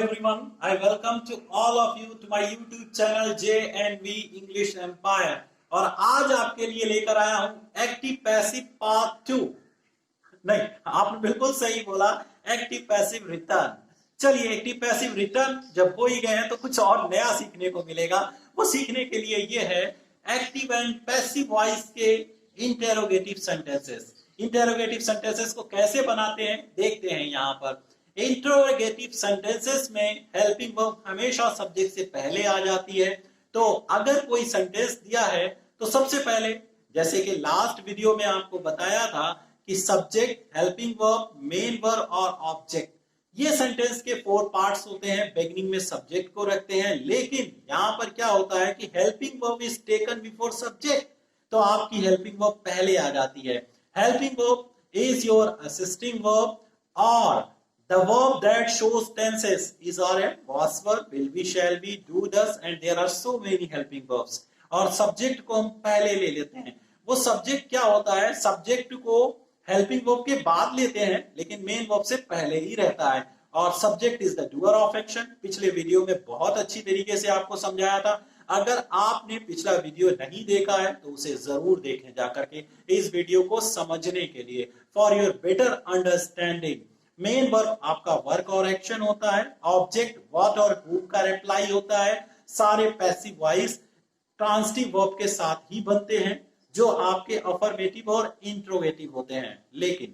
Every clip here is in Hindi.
everyone. I welcome to all of you to my YouTube channel JNV English Empire. और आज आपके लिए लेकर आया हूं एक्टिव पैसिव पार्ट 2। नहीं, आपने बिल्कुल सही बोला, एक्टिव पैसिव रिटर्न। चलिए, एक्टिव पैसिव रिटर्न जब हो ही गए हैं तो कुछ और नया सीखने को मिलेगा। वो सीखने के लिए ये है एक्टिव एंड पैसिव वॉइस के इंटेरोगेटिव सेंटेंसेस। इंटेरोगेटिव सेंटेंसेस को कैसे बनाते हैं देखते हैं यहाँ पर। इंटरोगेटिव सेंटेंसेस में हेल्पिंग वर्ब हमेशा सब्जेक्ट से पहले आ जाती है। तो अगर कोई सेंटेंस दिया है तो सबसे पहले, जैसे कि लास्ट वीडियो में आपको बताया था कि subject, helping verb, main verb और ऑब्जेक्ट, ये सेंटेंस के 4 पार्ट्स होते हैं। बिगिनिंग में सब्जेक्ट को रखते हैं, लेकिन यहाँ पर क्या होता है कि helping verb is taken before subject, तो आपकी हेल्पिंग वर्ब पहले आ जाती है। Helping verb is your assisting verb और the verb that shows tenses is or a was verb, will be, shall be, do, does, and there are so many helping verbs. और सब्जेक्ट को हम पहले ले लेते हैं। वो सब्जेक्ट क्या होता है, सब्जेक्ट को हेल्पिंग वर्ब के बाद लेते हैं, लेकिन मेन वर्ब से पहले ही रहता है। और subject is the doer of action. पिछले वीडियो में बहुत अच्छी तरीके से आपको समझाया था। अगर आपने पिछला वीडियो नहीं देखा है तो उसे जरूर देखें जाकर के, इस वीडियो को समझने के लिए, for your better understanding. Main verb आपका वर्क और एक्शन होता है, ऑब्जेक्ट व्हाट और हु का रिप्लाई होता है। सारे पैसिव वॉइस ट्रांसिटिव वर्ब के साथ ही बनते हैं, जो आपके अफर्मेटिव और इंट्रोगेटिव होते हैं। लेकिन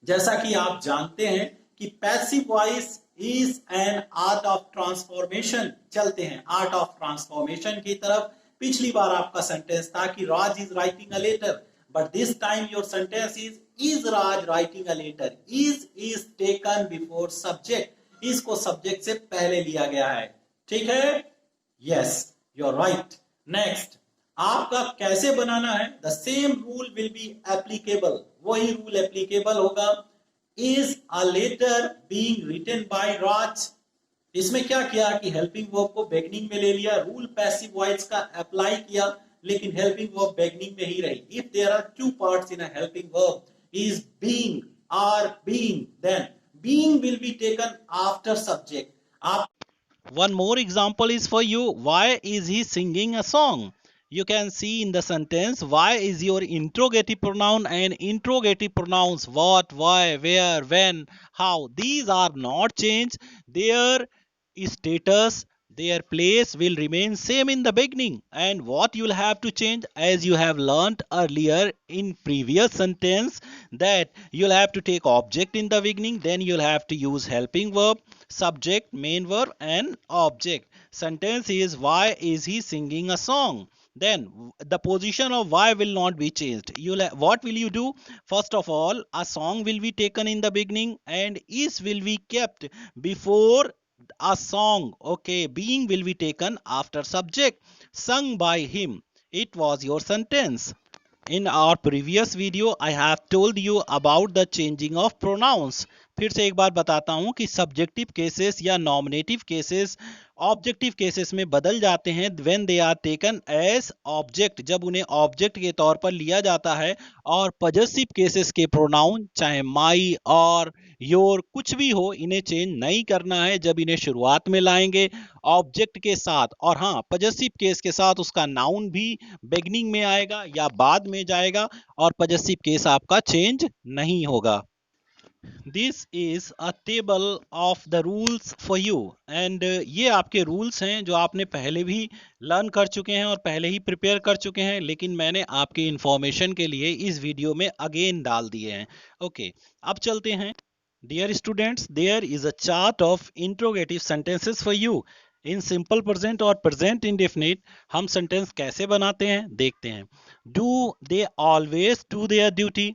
जैसा कि आप जानते हैं कि passive voice is an art of transformation. चलते हैं आर्ट ऑफ ट्रांसफॉर्मेशन की तरफ। पिछली बार आपका सेंटेंस था कि Raj is writing a letter, but this time your sentence is Raj writing a letter. Is taken before subject. इसको सब्जेक्ट से पहले लिया गया है, ठीक है? Yes, you're right. Next, आपका कैसे बनाना है? The same rule will be applicable. वही रूल एप्लीकेबल होगा। Is a letter being written by Raj? इसमें क्या किया कि हेल्पिंग वर्ब को बिगिनिंग में ले लिया, रूल पैसिव वॉइस का अप्लाई किया, लेकिन हेल्पिंग वर्ब बिगिनिंग में ही रही। If there are 2 parts in a helping verb, is being और being, then being will be taken after subject. आप One more example is for you. Why is he singing a song? You can see in the sentence, why is your interrogative pronoun and interrogative pronouns what, why, where, when, how. These are not changed. Their status, their place will remain same in the beginning. And what you'll have to change, as you have learnt earlier in previous sentence, that you'll have to take object in the beginning, then you'll have to use helping verb, subject, main verb and object. Sentence is, why is he singing a song? Then the position of why will not be changed. What will you do? First of all, a song will be taken in the beginning and is will be kept before a song. Okay, being will be taken after subject. Sung by him. It was your sentence. In our previous video, I have told you about the changing of pronouns. फिर से एक बार बताता हूं कि सब्जेक्टिव केसेस या नॉमिनेटिव केसेस ऑब्जेक्टिव केसेस में बदल जाते हैं when they are taken as object, जब उन्हें ऑब्जेक्ट के तौर पर लिया जाता है। और पजेसिव केसेस के प्रोनाउन, चाहे माई और योर कुछ भी हो, इन्हें चेंज नहीं करना है जब इन्हें शुरुआत में लाएंगे ऑब्जेक्ट के साथ। और हाँ, पजेसिव केस के साथ उसका नाउन भी बिगिनिंग में आएगा या बाद में जाएगा, और पजेसिव केस आपका चेंज नहीं होगा। This is a table of the rules for you, and ये आपके रूल्स हैं जो आपने पहले भी लर्न कर चुके हैं और पहले ही प्रिपेयर कर चुके हैं, लेकिन मैंने आपके इंफॉर्मेशन के लिए इस वीडियो में अगेन डाल दिए हैं। ओके, अब चलते हैं। Dear students, there is a chart of interrogative sentences for you in simple present और प्रेजेंट इंडेफिनिट। हम सेंटेंस कैसे बनाते हैं देखते हैं। Do they always do their duty?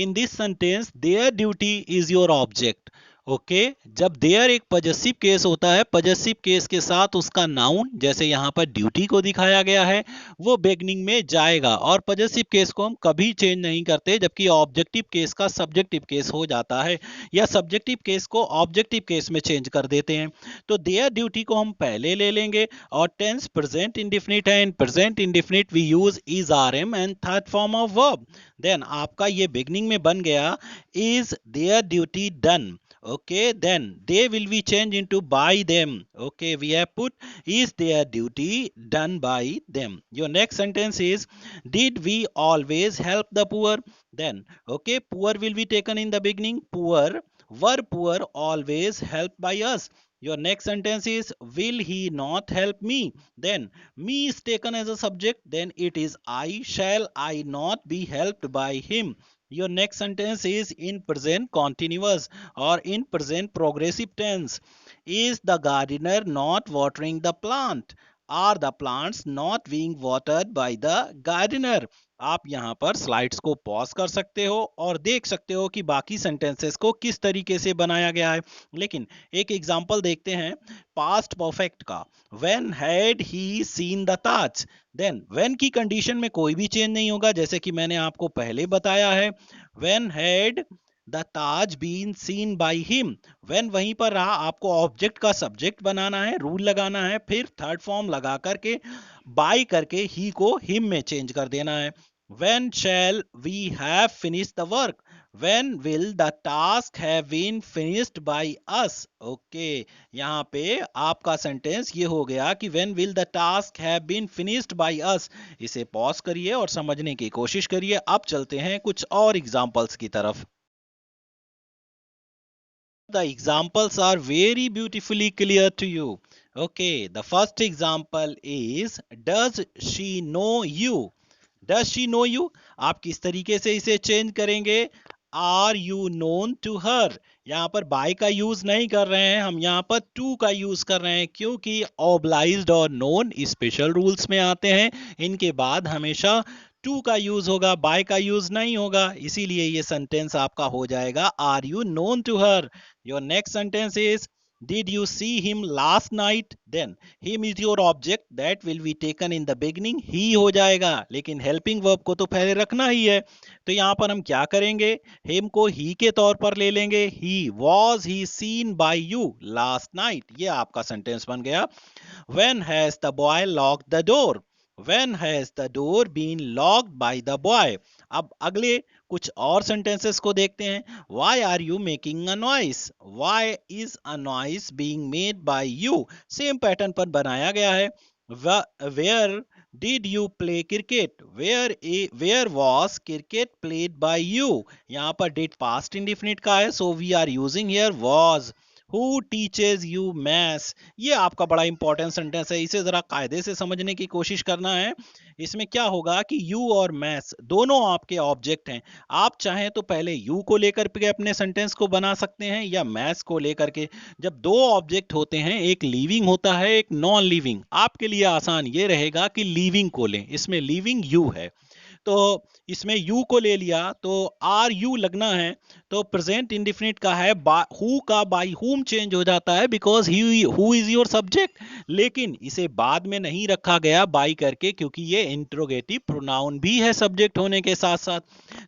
In this sentence, their duty is your object. Okay, जब देयर एक पजेसिव केस होता है, पजेसिव केस के साथ उसका नाउन, जैसे यहाँ पर ड्यूटी को दिखाया गया है, वो बिगिनिंग में जाएगा। और पजेसिव केस को हम कभी चेंज नहीं करते, जबकि ऑब्जेक्टिव केस का सब्जेक्टिव केस हो जाता है, या सब्जेक्टिव केस को ऑब्जेक्टिव केस में चेंज कर देते हैं। तो देयर ड्यूटी को हम पहले ले लेंगे, और टेंस प्रेजेंट इंडेफिनिट है। In present indefinite we use is, are, am and third form of verb. Then आपका ये बिगिनिंग में बन गया, is their duty done. Okay, then they will be changed into by them. Okay, we have put is their duty done by them. Your next sentence is did we always help the poor? Then, okay, poor will be taken in the beginning. Poor, were poor always helped by us? Your next sentence is will he not help me? Then me is taken as a subject, then it is I. Shall I not be helped by him? Your next sentence is in present continuous or in present progressive tense. Is the gardener not watering the plant? Are the plants not being watered by the gardener? आप यहाँ पर स्लाइड्स को पॉज कर सकते हो और देख सकते हो कि बाकी सेंटेंसेस को किस तरीके से बनाया गया है। लेकिन एक एग्जांपल देखते हैं पास्ट परफेक्ट का। When had he seen the Taj? Then when की कंडीशन में कोई भी चेंज नहीं होगा, जैसे कि मैंने आपको पहले बताया है। When had the Taj been seen by him? When वहीं पर रहा, आपको ऑब्जेक्ट का सब्जेक्ट बनाना है, रूल लगाना है, फिर थर्ड फॉर्म लगा करके बाय करके ही को हिम में चेंज कर देना है। When shall we have finished the work? When will the task have been finished by us? Okay, यहाँ पे आपका सेंटेंस ये हो गया कि when will the task have been finished by us? इसे पॉज करिए और समझने की कोशिश करिए। अब चलते हैं कुछ और एग्जांपल्स की तरफ। The examples are very beautifully clear to you. Okay, the first example is does she know you? Does she know you? आप किस तरीके से इसे चेंज करेंगे? Are you known to her? यहाँ पर by का यूज नहीं कर रहे हैं, हम यहाँ पर to का यूज कर रहे हैं क्योंकि obliged और known स्पेशल रूल्स में आते हैं। इनके बाद हमेशा टू का यूज होगा, बाय का यूज नहीं होगा, इसीलिए ये सेंटेंस आपका हो जाएगा are you known to her. Your next sentence is did you see him last night? Then him is your object that will be taken in the beginning, ही हो जाएगा, लेकिन हेल्पिंग वर्ब को तो पहले रखना ही है। तो यहाँ पर हम क्या करेंगे, हिम को ही के तौर पर ले लेंगे। He was he seen by you last night, ये आपका सेंटेंस बन गया। When has the boy locked the door? When has the door been locked by the boy? अब अगले कुछ और सेंटेंसेस को देखते हैं। Why are you making a noise? Why is a noise being made by you? Same pattern पर बनाया गया है। Where did you play cricket? Where was cricket played by you? यहाँ पर did past indefinite का है, so we are using here was. Who teaches you maths? ये आपका बड़ा इंपॉर्टेंट सेंटेंस है, इसे जरा कायदे से समझने की कोशिश करना है। इसमें क्या होगा कि you और maths दोनों आपके ऑब्जेक्ट हैं। आप चाहें तो पहले you को लेकर के अपने सेंटेंस को बना सकते हैं या maths को लेकर के। जब दो ऑब्जेक्ट होते हैं, एक लिविंग होता है एक नॉन लिविंग, आपके लिए आसान ये रहेगा कि लिविंग को लें, इसमें लिविंग you है, तो इसमें यू को ले लिया तो आर यू लगना है, तो प्रेजेंट इंडिफिनिट का है हु का बाय हुम चेंज हो जाता है because who is your subject. लेकिन इसे बाद में नहीं रखा गया बाय करके क्योंकि ये इंट्रोगेटिव प्रोनाउन भी है सब्जेक्ट होने के साथ साथ,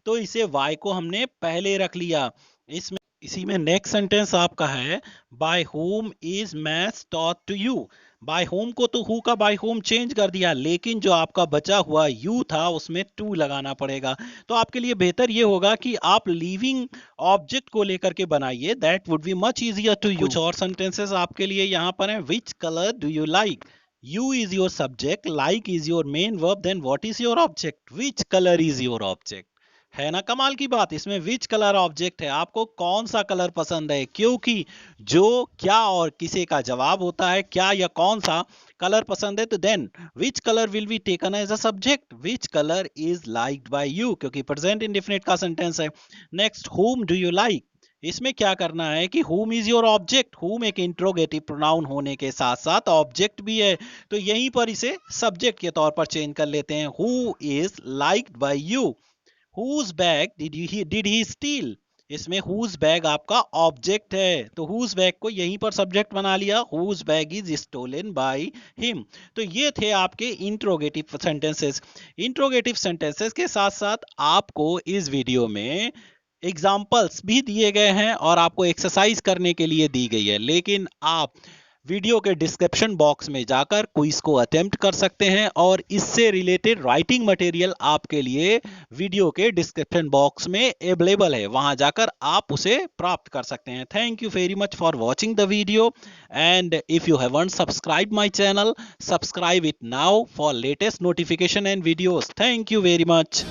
तो इसे वाई को हमने पहले रख लिया। इसमें इसी में नेक्स्ट सेंटेंस आपका है by whom is maths taught to you. By whom को तो हु का बाय होम चेंज कर दिया, लेकिन जो आपका बचा हुआ यू था उसमें टू लगाना पड़ेगा। तो आपके लिए बेहतर ये होगा कि आप लिविंग ऑब्जेक्ट को लेकर के बनाइए, that would be much easier to you. कुछ और सेंटेंसेस आपके लिए यहाँ पर हैं। Which colour do you like? You is your subject, like is your main verb, then what is your object? Which colour is your object. है ना कमाल की बात, इसमें विच कलर ऑब्जेक्ट है, आपको कौन सा कलर पसंद है, क्योंकि जो क्या और किसे का जवाब होता है, क्या या कौन सा कलर पसंद है, तो then which colour will be taken as a subject, which colour is liked by you, क्योंकि प्रेजेंट इंडेफिनिट का सेंटेंस है। Next whom do you like, इसमें क्या करना है कि हुम इज योर ऑब्जेक्ट, हुम एक इंट्रोगेटिव प्रोनाउन होने के साथ साथ ऑब्जेक्ट भी है, तो यहीं पर इसे सब्जेक्ट के तौर पर चेंज कर लेते हैं। Who is liked by you. Whose bag did he steal? इसमें whose bag आपका ऑब्जेक्ट है, तो whose bag को यहीं पर सब्जेक्ट बना लिया, whose bag is stolen by him। तो ये थे आपके इंट्रोगेटिव सेंटेंसेस। इंट्रोगेटिव सेंटेंसेस के साथ साथ आपको इस वीडियो में एग्जाम्पल्स भी दिए गए हैं और आपको एक्सरसाइज करने के लिए दी गई है, लेकिन आप वीडियो के डिस्क्रिप्शन बॉक्स में जाकर क्विज को अटेम्प्ट कर सकते हैं और इससे रिलेटेड राइटिंग मटेरियल आपके लिए वीडियो के डिस्क्रिप्शन बॉक्स में अवेलेबल है, वहां जाकर आप उसे प्राप्त कर सकते हैं। Thank you very much for watching the video and if you haven't subscribe my channel, subscribe it now for latest notification and videos. Thank you very much.